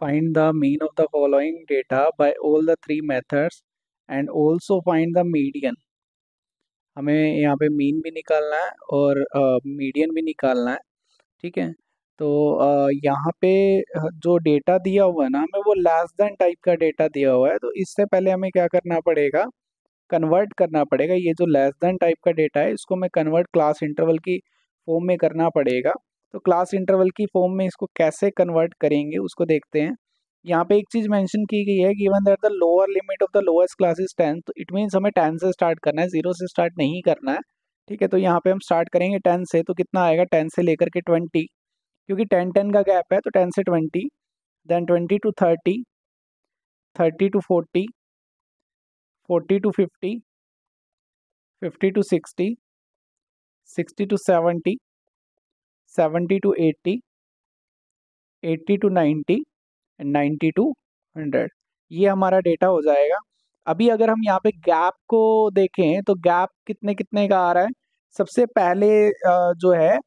Find the mean of the following data by all the three methods and also find the median। हमें यहाँ पे mean भी निकालना है और मीडियन भी निकालना है। ठीक है। तो यहाँ पे जो डेटा दिया हुआ है ना हमें वो लेस देन टाइप का डेटा दिया हुआ है, तो इससे पहले हमें क्या करना पड़ेगा, कन्वर्ट करना पड़ेगा। ये जो लेस देन टाइप का डेटा है इसको हमें कन्वर्ट क्लास इंटरवल की फॉर्म में करना पड़ेगा। तो क्लास इंटरवल की फॉर्म में इसको कैसे कन्वर्ट करेंगे उसको देखते हैं। यहाँ पे एक चीज़ मेंशन की गई है, given that the lower limit of the lowest class is 10, तो इट मीन्स हमें 10 से स्टार्ट करना है, 0 से स्टार्ट नहीं करना है। ठीक है। तो यहाँ पे हम स्टार्ट करेंगे 10 से, तो कितना आएगा 10 से लेकर के 20, क्योंकि 10 का गैप है तो 10 से 20, then 20 to 30, 30 to 40, 40 to 50, 50 to 60, 60 to 70, 70 to 80, 80 to 90 and 90 to 100। ये हमारा डेटा हो जाएगा। अभी अगर हम यहाँ पे गैप को देखें तो गैप कितने कितने का आ रहा है। सबसे पहले जो है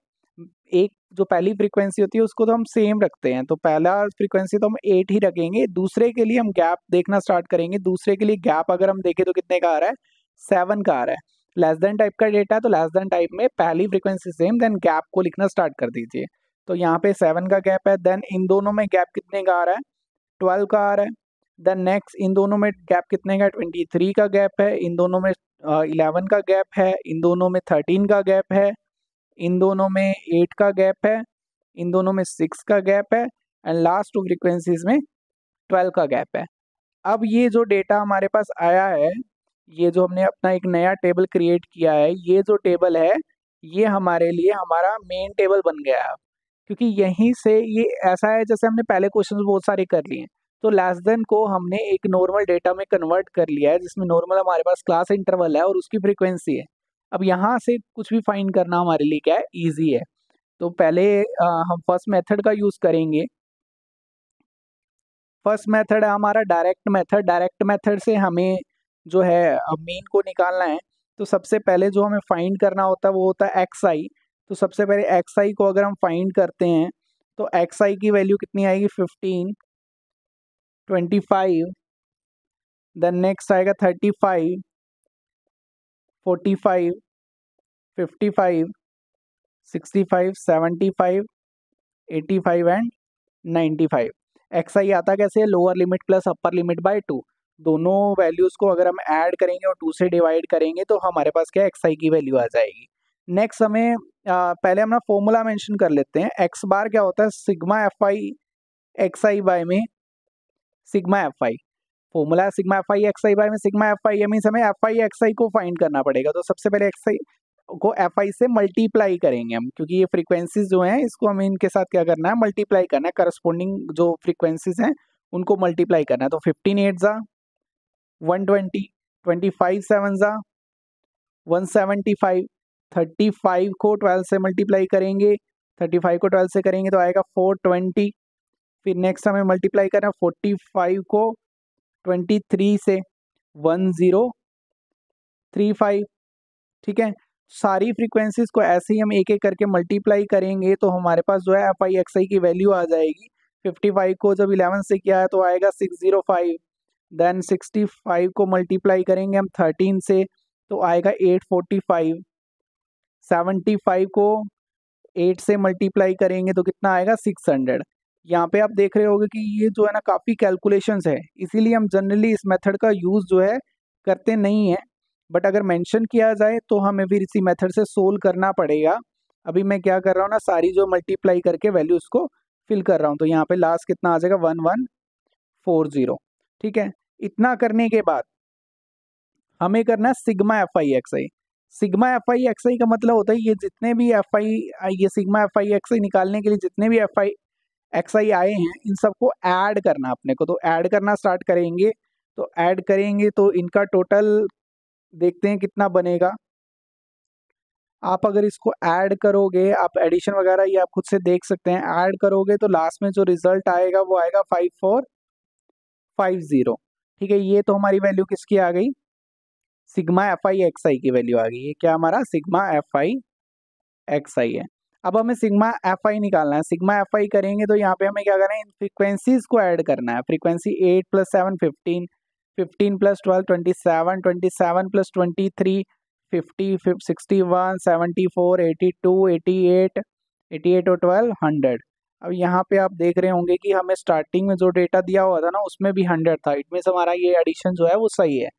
एक जो पहली फ्रीक्वेंसी होती है उसको तो हम सेम रखते हैं, तो पहला फ्रीक्वेंसी तो हम 8 ही रखेंगे। दूसरे के लिए हम गैप देखना स्टार्ट करेंगे। दूसरे के लिए गैप अगर हम देखें तो कितने का आ रहा है, 7 का आ रहा है। लेस देन टाइप का डेटा है तो लेस देन टाइप में पहली फ्रीक्वेंसी सेम, देन गैप को लिखना स्टार्ट कर दीजिए। तो यहाँ पे 7 का गैप है, देन इन दोनों में गैप कितने का आ रहा है, 12 का आ रहा है। देन नेक्स्ट इन दोनों में गैप कितने का, 23 का गैप है। इन दोनों में 11 का गैप है। इन दोनों में 13 का गैप है। इन दोनों में 8 का गैप है। इन दोनों में 6 का गैप है एंड लास्ट टू फ्रीक्वेंसीज में 12 का गैप है। अब ये जो डेटा हमारे पास आया है, ये जो हमने अपना एक नया टेबल क्रिएट किया है, ये जो टेबल है ये हमारे लिए हमारा मेन टेबल बन गया है। क्योंकि यहीं से ये ऐसा है जैसे हमने पहले क्वेश्चन बहुत सारे कर लिए हैं, तो लेस देन को हमने एक नॉर्मल डेटा में कन्वर्ट कर लिया है, जिसमें नॉर्मल हमारे पास क्लास इंटरवल है और उसकी फ्रीक्वेंसी है। अब यहाँ से कुछ भी फाइंड करना हमारे लिए क्या है, ईजी है। तो पहले हम फर्स्ट मेथड का यूज़ करेंगे। फर्स्ट मेथड है हमारा डायरेक्ट मेथड। डायरेक्ट मेथड से हमें जो है मीन को निकालना है। तो सबसे पहले जो हमें फाइंड करना होता है वो होता है एक्स आई। तो सबसे पहले एक्स आई को अगर हम फाइंड करते हैं तो एक्स आई की वैल्यू कितनी आएगी, 15, 25, देन नेक्स्ट आएगा 35, 45, 55, 65, 75, 85 एंड 95। एक्स आई आता कैसे है, lower limit plus upper limit by 2। दोनों वैल्यूज़ को अगर हम ऐड करेंगे और 2 से डिवाइड करेंगे तो हमारे पास क्या एक्स आई की वैल्यू आ जाएगी। नेक्स्ट हमें पहले हम ना फॉर्मूला मेंशन कर लेते हैं। एक्स बार क्या होता है, sigma F I X I by में sigma F I. Formula sigma F I X I by में सिग्मा एफ आई, मीन्स हमें एफ आई एक्स आई को फाइंड करना पड़ेगा। तो सबसे पहले एक्स आई को एफ आई से मल्टीप्लाई करेंगे हम, क्योंकि ये फ्रीक्वेंसीज जो हैं इसको हमें इनके साथ क्या करना है, मल्टीप्लाई करना है। करस्पॉन्डिंग जो फ्रीक्वेंसीज हैं उनको मल्टीप्लाई करना है। तो 15 8 जा 120, 25 7 जा 175, 35 को 12 से मल्टीप्लाई करेंगे, 35 को 12 से करेंगे तो आएगा 420। फिर नेक्स्ट हमें मल्टीप्लाई करना है 45 को 23 से 1035। ठीक है। सारी फ्रीक्वेंसीज को ऐसे ही हम एक एक करके मल्टीप्लाई करेंगे तो हमारे पास जो है एफ आई एक्स आई की वैल्यू आ जाएगी। 55 को जब 11 से किया है तो आएगा 605, देन 65 को मल्टीप्लाई करेंगे हम 13 से तो आएगा 845, 75 को 8 से मल्टीप्लाई करेंगे तो कितना आएगा 600। यहाँ पे आप देख रहे होगे कि ये जो है ना काफ़ी कैलकुलेशंस है, इसीलिए हम जनरली इस मेथड का यूज़ जो है करते नहीं हैं। बट अगर मेंशन किया जाए तो हमें फिर इसी मेथड से सोल्व करना पड़ेगा। अभी मैं क्या कर रहा हूँ ना, सारी जो मल्टीप्लाई करके वैल्यूज़ को फिल कर रहा हूँ। तो यहाँ पे लास्ट कितना आ जाएगा 1140। ठीक है। इतना करने के बाद हमें करना है sigma F I X I. Sigma F I X I का मतलब होता है ये जितने भी एफ आई, ये सिग्मा एफ आई एक्स आई निकालने के लिए जितने भी एफ आई एक्स आई आए हैं इन सबको ऐड करना अपने को। तो ऐड करना स्टार्ट करेंगे, तो ऐड करेंगे तो इनका टोटल देखते हैं कितना बनेगा। आप अगर इसको ऐड करोगे, आप एडिशन वगैरह ये आप खुद से देख सकते हैं, ऐड करोगे तो लास्ट में जो रिजल्ट आएगा वो आएगा 5450। ठीक है। ये तो हमारी वैल्यू किसकी आ गई, सिग्मा एफ आई एक्स आई की वैल्यू आ गई। ये क्या हमारा सिग्मा एफ आई एक्स आई है। अब हमें सिग्मा एफ आई निकालना है। सिग्मा एफ आई करेंगे तो यहाँ पे हमें क्या करना है, इन फ्रीक्वेंसीज को ऐड करना है। फ्रीक्वेंसी 8 + 7 15, 15 + 12 27, 27 + 23 50, 61 74 82 88, 88 और 12 100। अब यहाँ पे आप देख रहे होंगे कि हमें स्टार्टिंग में जो डेटा दिया हुआ था ना उसमें भी 100 था। इट मीन्स हमारा ये एडिशन जो है वो सही है।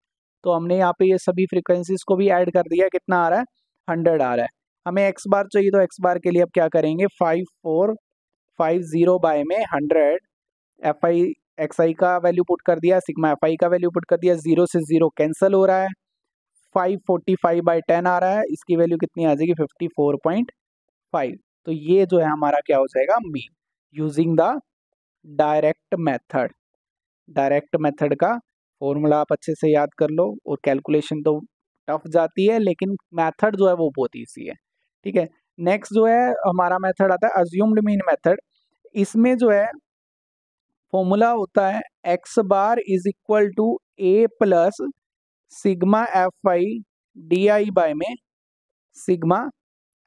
तो हमने यहाँ पे ये सभी फ्रीक्वेंसीज को भी ऐड कर दिया। कितना आ रहा है, 100 आ रहा है। हमें एक्स बार चाहिए तो एक्स बार के लिए अब क्या करेंगे, 5450 बाय में 100, एफ आई एक्स आई का वैल्यू पुट कर दिया, सिग्मा एफ आई का वैल्यू पुट कर दिया। 0 से 0 कैंसिल हो रहा है। 545/10 आ रहा है, इसकी वैल्यू कितनी आ जाएगी, 54.5। तो ये जो है हमारा क्या हो जाएगा, mean using the direct method. Direct method का फॉर्मूला आप अच्छे से याद कर लो। और कैलकुलेशन तो टफ जाती है लेकिन मेथड जो है वो बहुत ईजी है। ठीक है, नेक्स्ट जो है हमारा मेथड आता है अज्यूम्ड मीन मेथड। इसमें जो है फॉर्मूला होता है X bar is equal to A plus sigma F I D I by में सिग्मा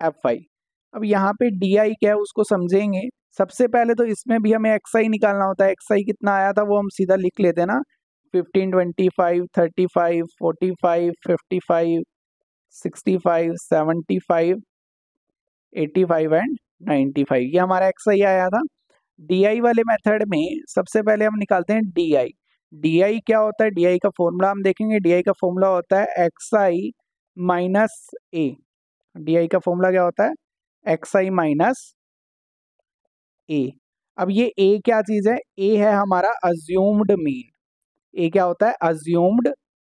एफ आई। अब यहाँ पे डी आई क्या है उसको समझेंगे। सबसे पहले तो इसमें भी हमें एक्स आई निकालना होता है। एक्स आई कितना आया था वो हम सीधा लिख लेते हैं ना, 15 25 35 45 55 65 75 85 एंड 95, ये हमारा एक्स आई आया था। डी आई वाले मेथड में सबसे पहले हम निकालते हैं डी आई। डी आई क्या होता है, डी आई का फॉर्मूला हम देखेंगे। डी आई का फॉर्मूला होता है x I minus A. D I का फॉर्मूला क्या होता है, एक्स आई माइनस ए। अब ये ए क्या चीज है, ए है हमारा अज्यूम्ड मीन। ए क्या होता है, अज्यूम्ड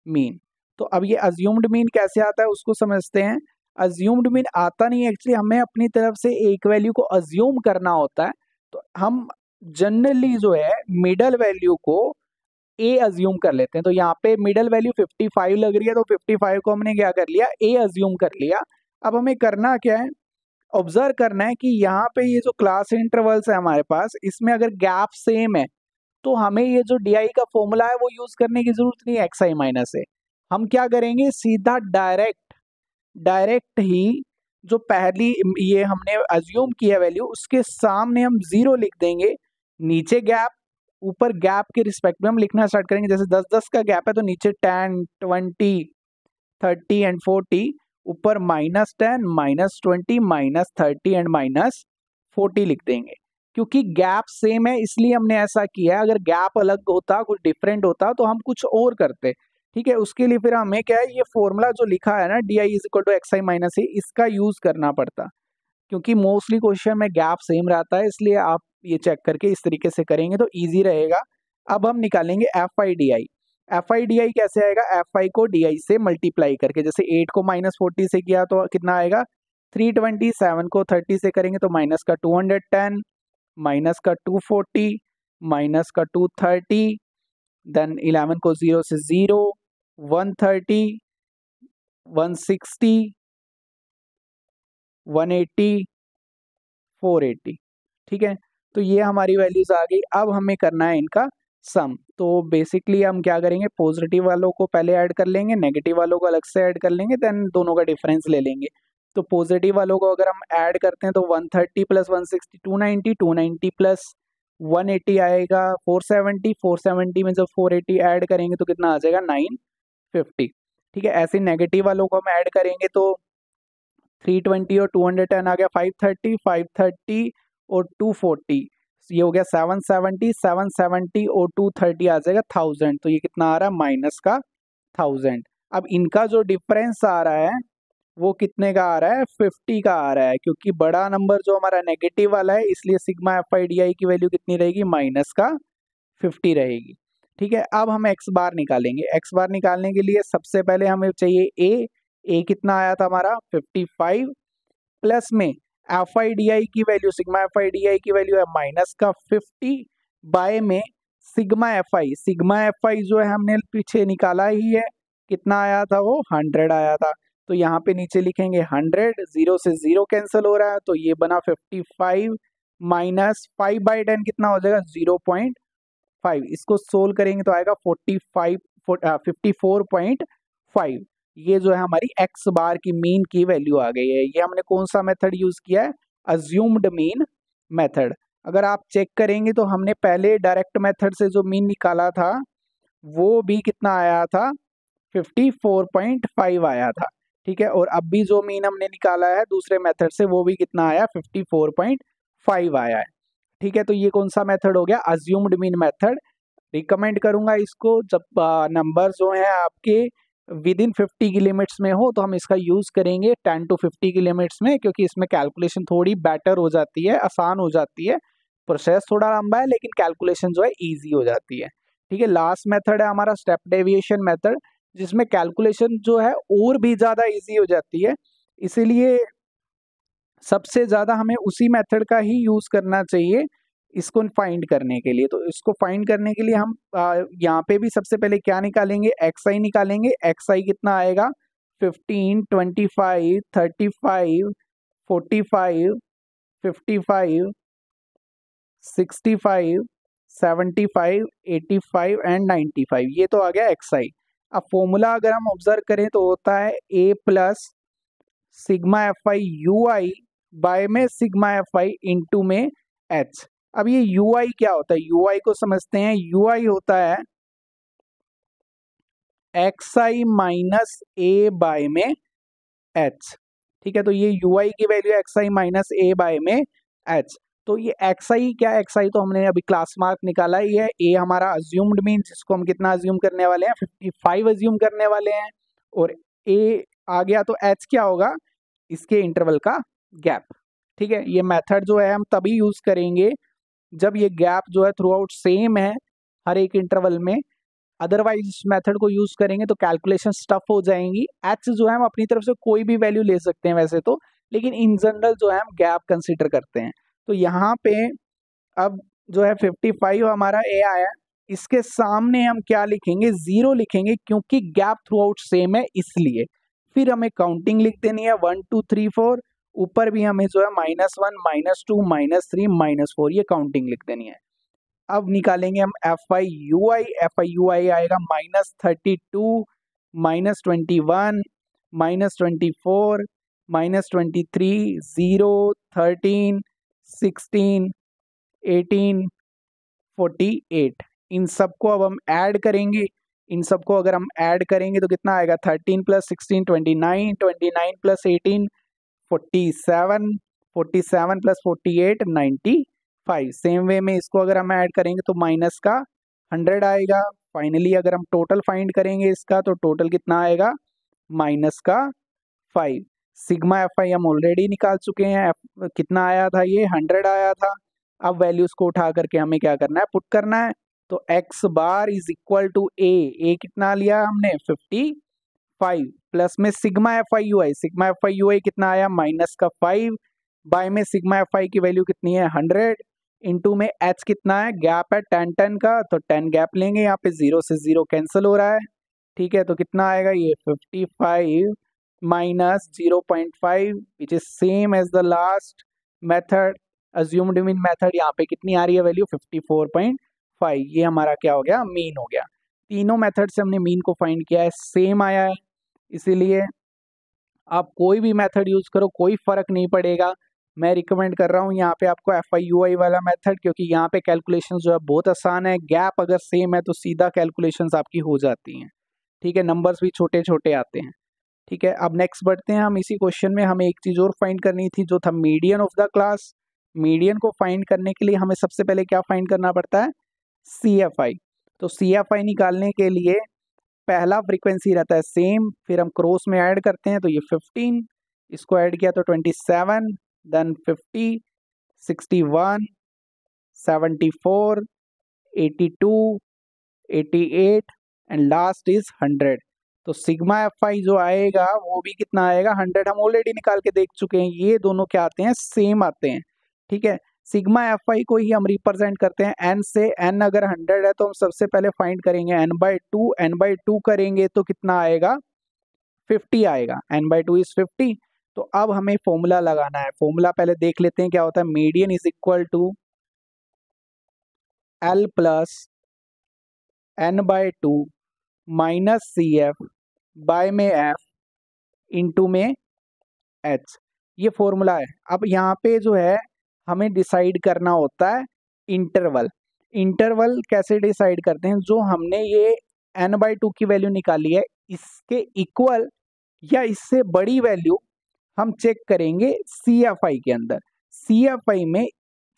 मीन। तो अब ये अज्यूम्ड मीन कैसे आता है उसको समझते हैं। अज्यूम्ड मीन आता नहीं, एक्चुअली हमें अपनी तरफ से एक वैल्यू को अज्यूम करना होता है। तो हम जनरली जो है मिडल वैल्यू को ए अज्यूम कर लेते हैं। तो यहाँ पे मिडल वैल्यू 55 लग रही है तो 55 को हमने क्या कर लिया, ए अज्यूम कर लिया। अब हमें करना क्या है, ऑब्जर्व करना है कि यहाँ पे ये जो क्लास इंटरवल्स है हमारे पास, इसमें अगर गैप सेम है तो हमें ये जो डी आई का फॉर्मूला है वो यूज करने की जरूरत नहीं है एक्स आई माइनस ए। हम क्या करेंगे, सीधा डायरेक्ट ही जो पहली ये हमने अज्यूम किया वैल्यू उसके सामने हम 0 लिख देंगे। नीचे गैप, ऊपर गैप के रिस्पेक्ट में हम लिखना स्टार्ट करेंगे। जैसे 10-10 का गैप है तो नीचे 10 20 30 एंड 40, ऊपर -10 -20 -30 एंड -40 लिख देंगे। क्योंकि गैप सेम है इसलिए हमने ऐसा किया है। अगर गैप अलग होता, कुछ डिफरेंट होता तो हम कुछ और करते। ठीक है, उसके लिए फिर हमें क्या है, ये फॉर्मूला जो लिखा है ना D I is equal to X I minus A, इसका यूज करना पड़ता। क्योंकि मोस्टली क्वेश्चन में गैप सेम रहता है, इसलिए आप ये चेक करके इस तरीके से करेंगे तो ईजी रहेगा। अब हम निकालेंगे F I D I. F I D आई कैसे आएगा, एफ आई को डी आई से मल्टीप्लाई करके। जैसे 8 को -40 से किया तो कितना आएगा 320, 7 को 30 से करेंगे तो माइनस का 210, माइनस का 240, माइनस का 230, देन 11 को 0 से 0, 130, 160, 180, 480। ठीक है, तो ये हमारी वैल्यूज आ गई। अब हमें करना है इनका सम। तो बेसिकली हम क्या करेंगे, पॉजिटिव वालों को पहले ऐड कर लेंगे, नेगेटिव वालों को अलग से ऐड कर लेंगे, देन दोनों का डिफरेंस ले लेंगे। तो पॉजिटिव वालों को अगर हम ऐड करते हैं तो 130 + 160 290, 290 + 180 आएगा 470, 470 में जब 480 ऐड करेंगे तो कितना आ जाएगा 950। ठीक है, ऐसे नेगेटिव वालों को हम ऐड करेंगे तो 320 और 210 आ गया 530, 530 और 240, ये हो गया 770, 770 और 230 आ जाएगा 1000। तो ये कितना आ रहा है, माइनस का 1000। अब इनका जो डिफरेंस आ रहा है वो कितने का आ रहा है, 50 का आ रहा है। क्योंकि बड़ा नंबर जो हमारा नेगेटिव वाला है इसलिए सिग्मा एफ आई डी आई की वैल्यू कितनी रहेगी, माइनस का 50 रहेगी। ठीक है, अब हम एक्स बार निकालेंगे। एक्स बार निकालने के लिए सबसे पहले हमें चाहिए ए कितना आया था हमारा 55, प्लस में एफ आई डी आई की value, sigma F I D आई की वैल्यू है माइनस का 50 बाय में सिग्मा एफ आई। सिग्मा एफ आई जो है हमने पीछे निकाला ही है, कितना आया था वो 100 आया था। तो यहाँ पे नीचे लिखेंगे 100, 0 से 0 कैंसिल हो रहा है तो ये बना 55 माइनस 5/10 कितना हो जाएगा 0.5। इसको सोल्व करेंगे तो आएगा 54.5। ये जो है हमारी एक्स बार की मीन की वैल्यू आ गई है। ये हमने कौन सा मेथड यूज किया है, अज्यूम्ड मीन मेथड। अगर आप चेक करेंगे तो हमने पहले डायरेक्ट मेथड से जो मीन निकाला था वो भी कितना आया था, 54.5 आया था। ठीक है, और अब भी जो मीन हमने निकाला है दूसरे मेथड से वो भी कितना आया, 54.5 आया है। ठीक है, तो ये कौन सा मेथड हो गया, अज्यूम्ड मीन मेथड। रिकमेंड करूंगा इसको जब नंबर जो है आपके विद इन 50 की लिमिट्स में हो तो हम इसका यूज करेंगे 10 to 50 की लिमिट्स में, क्योंकि इसमें कैलकुलेशन थोड़ी बेटर हो जाती है, आसान हो जाती है। प्रोसेस थोड़ा लंबा है लेकिन कैलकुलेशन जो है इजी हो जाती है। ठीक है, लास्ट मेथड है हमारा स्टेप डेविएशन मेथड, जिसमें कैलकुलेशन जो है और भी ज़्यादा इजी हो जाती है। इसीलिए सबसे ज़्यादा हमें उसी मेथड का ही यूज़ करना चाहिए इसको फाइंड करने के लिए। तो इसको फाइंड करने के लिए हम यहाँ पे भी सबसे पहले क्या निकालेंगे, एक्स आई निकालेंगे। एक्स आई कितना आएगा, 15, 25, 35, 45, 55, 65, 75, 85 एंड 95, ये तो आ गया एक्स आई। अब फॉर्मूला अगर हम ऑब्जर्व करें तो होता है A plus sigma F I U I by में सिग्मा एफ आई इंटू में एच। अब ये यू आई क्या होता है, यू आई को समझते हैं। यू आई होता है x I minus A bye में एच। ठीक है, तो ये यू आई की value x I minus A bye में एच। तो ये एक्स आई क्या है, एक्स आई तो हमने अभी क्लास मार्क निकाला ही है। ए हमारा अज्यूम्ड मीन, जिसको हम कितना अज्यूम करने वाले हैं, 55 अज्यूम करने वाले हैं। और ए आ गया तो एच क्या होगा, इसके इंटरवल का गैप। ठीक है, ये मेथड जो है हम तभी यूज करेंगे जब ये गैप जो है थ्रू आउट सेम है हर एक इंटरवल में। अदरवाइज इस मेथड को यूज करेंगे तो कैलकुलेशन टफ हो जाएंगी। एच जो है हम अपनी तरफ से कोई भी वैल्यू ले सकते हैं वैसे तो, लेकिन इन जनरल जो है हम गैप कंसीडर करते हैं। तो यहाँ पे अब जो है 55 हमारा ए आया, इसके सामने हम क्या लिखेंगे, जीरो लिखेंगे, क्योंकि गैप थ्रू आउट सेम है इसलिए। फिर हमें काउंटिंग लिख देनी है 1 2 3 4, ऊपर भी हमें जो है -1 -2 -3 -4, ये काउंटिंग लिख देनी है। अब निकालेंगे हम F I U I. F I U I आएगा -32, -21, -24, -23, 0, 13, 16, 18, 48। इन सबको अब हम ऐड करेंगे। इन सबको अगर हम ऐड करेंगे तो कितना आएगा, 13 + 16 29, 29 + 18 47, 47 + 48 95। सेम वे में इसको अगर हम ऐड करेंगे तो माइनस का 100 आएगा। फाइनली अगर हम टोटल फाइंड करेंगे इसका तो टोटल कितना आएगा, माइनस का 5। सिग्मा एफ आई हम ऑलरेडी निकाल चुके हैं, कितना आया था, ये 100 आया था। अब वैल्यूज को उठा करके हमें क्या करना है, पुट करना है। तो X bar is equal to A कितना लिया हमने, 55, प्लस में sigma F I U I. Sigma F I U I कितना आया, माइनस का 5, बाय में सिग्मा एफ आई की वैल्यू कितनी है, 100, इंटू में एच कितना है, गैप है 10 10 का, तो 10 गैप लेंगे, यहाँ पे 0 से 0 कैंसिल हो रहा है। ठीक है, तो कितना आएगा ये 55 minus 0.5 which is same as the last method, assumed mean method. यहाँ पे कितनी आ रही है वैल्यू, 54.5। ये हमारा क्या हो गया, मीन हो गया। तीनों मेथड से हमने मीन को फाइंड किया है, सेम आया है। इसीलिए आप कोई भी मेथड यूज करो कोई फर्क नहीं पड़ेगा। मैं रिकमेंड कर रहा हूँ यहाँ पे आपको एफ आई यू आई वाला मेथड, क्योंकि यहाँ पे कैलकुलेशन जो है बहुत आसान है। गैप अगर सेम है तो सीधा कैलकुलेशंस आपकी हो जाती हैं। ठीक है, नंबर्स भी छोटे छोटे आते हैं। ठीक है, अब नेक्स्ट बढ़ते हैं हम। इसी क्वेश्चन में हमें एक चीज़ और फाइंड करनी थी, जो था median of the class. Median को फाइंड करने के लिए हमें सबसे पहले क्या फाइंड करना पड़ता है, सी एफ आई। तो सी एफ आई निकालने के लिए पहला फ्रीक्वेंसी रहता है सेम, फिर हम क्रॉस में ऐड करते हैं तो ये 15, इसको ऐड किया तो 27, देन 50, 61, 74, 82, 88 एंड लास्ट इज 100। तो सिग्मा एफ आई जो आएगा वो भी कितना आएगा, 100। हम ऑलरेडी निकाल के देख चुके हैं, ये दोनों क्या आते हैं, सेम आते हैं। ठीक है, सिग्मा एफ आई को ही हम रिप्रेजेंट करते हैं एन से। एन अगर 100 है तो हम सबसे पहले फाइंड करेंगे n/2। n/2 करेंगे तो कितना आएगा, 50 आएगा। n/2 is 50। तो अब हमें फॉर्मूला लगाना है। फॉर्मूला पहले देख लेते हैं क्या होता है। Median is equal to L plus n/2 minus C F by में एफ इंटू में एच। ये फॉर्मूला है। अब यहाँ पे जो है हमें डिसाइड करना होता है इंटरवल। इंटरवल कैसे डिसाइड करते हैं, जो हमने ये n/2 की वैल्यू निकाली है इसके इक्वल या इससे बड़ी वैल्यू हम चेक करेंगे CFI के अंदर। CFI में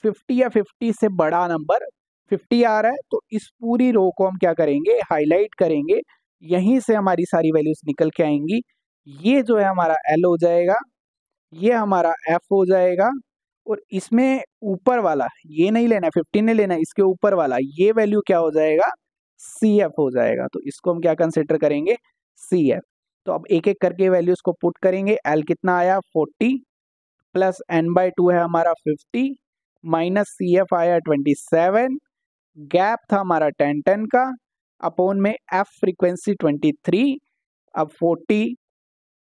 50 या 50 से बड़ा नंबर 50 आ रहा है तो इस पूरी रो को हम क्या करेंगे, हाईलाइट करेंगे, यहीं से हमारी सारी वैल्यूज निकल के आएंगी। ये जो है हमारा L हो जाएगा, ये हमारा F हो जाएगा, और इसमें ऊपर वाला ये नहीं लेना, 50 नहीं लेना, इसके ऊपर वाला ये वैल्यू क्या हो जाएगा, CF हो जाएगा। तो इसको हम क्या कंसिडर करेंगे, CF। तो अब एक एक करके वैल्यूज को पुट करेंगे। L कितना आया 40 प्लस n/2 है हमारा 50 माइनस CF आया 27, गैप था हमारा 10 का, अपोन में F फ्रीक्वेंसी 23। अब 40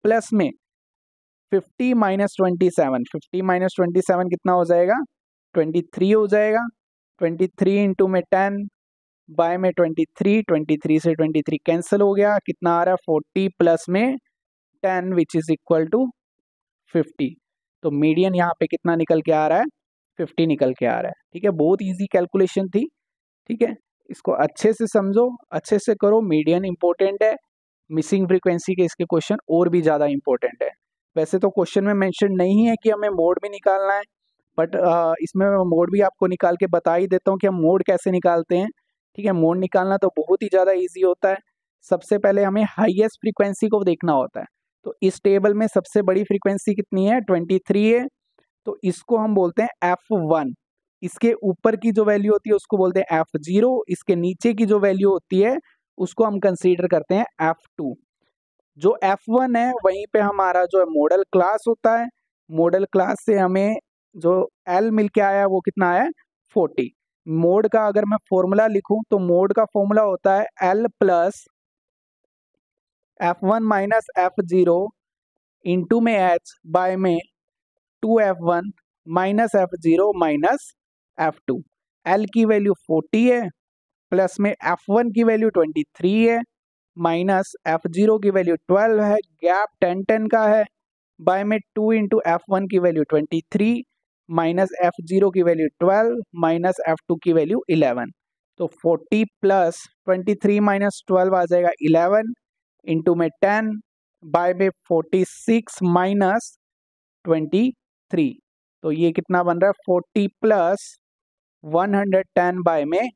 प्लस में 50 माइनस 27, 50 माइनस 27 कितना हो जाएगा, 23 हो जाएगा। 23 इंटू में 10 बाय में 23, 23 से 23 कैंसिल हो गया, कितना आ रहा है 40 प्लस में 10 विच इज इक्वल टू 50। तो मीडियन यहाँ पे कितना निकल के आ रहा है, 50 निकल के आ रहा है। ठीक है, बहुत इजी कैलकुलेशन थी। ठीक है, इसको अच्छे से समझो, अच्छे से करो। मीडियन इंपॉर्टेंट है, मिसिंग फ्रीक्वेंसी के इसके क्वेश्चन और भी ज़्यादा इंपॉर्टेंट है। वैसे तो क्वेश्चन में मेंशन नहीं है कि हमें मोड भी निकालना है, बट इसमें मैं मोड भी आपको निकाल के बता ही देता हूँ कि हम मोड कैसे निकालते हैं। ठीक है, मोड निकालना तो बहुत ही ज़्यादा ईजी होता है। सबसे पहले हमें हाईएस्ट फ्रीक्वेंसी को देखना होता है। तो इस टेबल में सबसे बड़ी फ्रीक्वेंसी कितनी है, 23 है, तो इसको हम बोलते हैं F1। इसके ऊपर की जो वैल्यू होती है उसको बोलते हैं F0, इसके नीचे की जो वैल्यू होती है उसको हम कंसीडर करते हैं F2। जो F1 है वहीं पे हमारा जो है मॉडल क्लास होता है। मॉडल क्लास से हमें जो L मिल के आया वो कितना आया, 40। मोड का अगर मैं फॉर्मूला लिखूं तो मोड का फॉर्मूला होता है L plus F1 minus F0 into में H बाय में 2F1 minus F0 minus F2। L की वैल्यू 40 है, प्लस में F1 की वैल्यू 23 है, माइनस F0 की वैल्यू 12 है, गैप 10 का है, बाय में 2 इंटू F1 की वैल्यू 23 माइनस F0 की वैल्यू 12 माइनस F2 की वैल्यू 11। तो 40 प्लस 23 माइनस 12 आ जाएगा 11 इंटू में 10 बाय में 46 माइनस 23। तो ये कितना बन रहा है, 40 प्लस 110 बाय में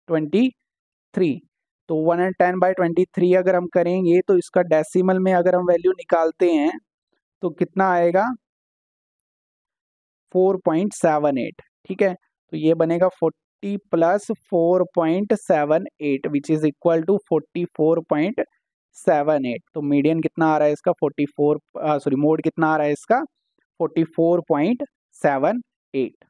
23। तो 110/23 अगर हम करेंगे तो इसका डेसिमल में अगर हम वैल्यू निकालते हैं तो कितना आएगा, 4.78। ठीक है, तो ये बनेगा 40 plus 4.78 which is equal to 44.78। तो मीडियन कितना आ रहा है इसका, 44, सॉरी मोड कितना आ रहा है इसका, 44.78।